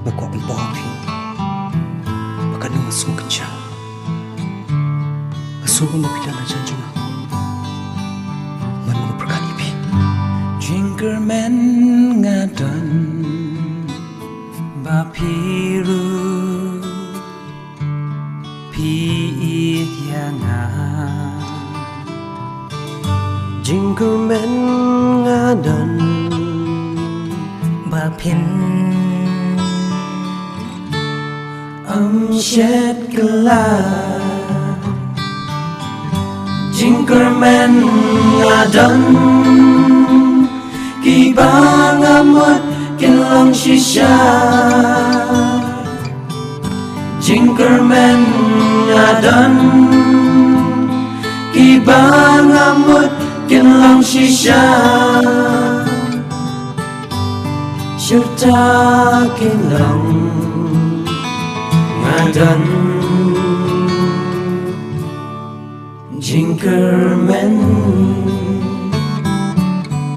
Bakwa ang papi baka nung masukan siya masukan mapila na dyan dyan man mga prakanipi Jinkerman nga don Bapiru Piit nga Jinkerman nga dan Bapin Syet kala Jinkerman nga don Kibang amot kinlang shisha Jinkerman nga don Kibang amot kinlang shisha Syurta kinlang nga don Jinkerman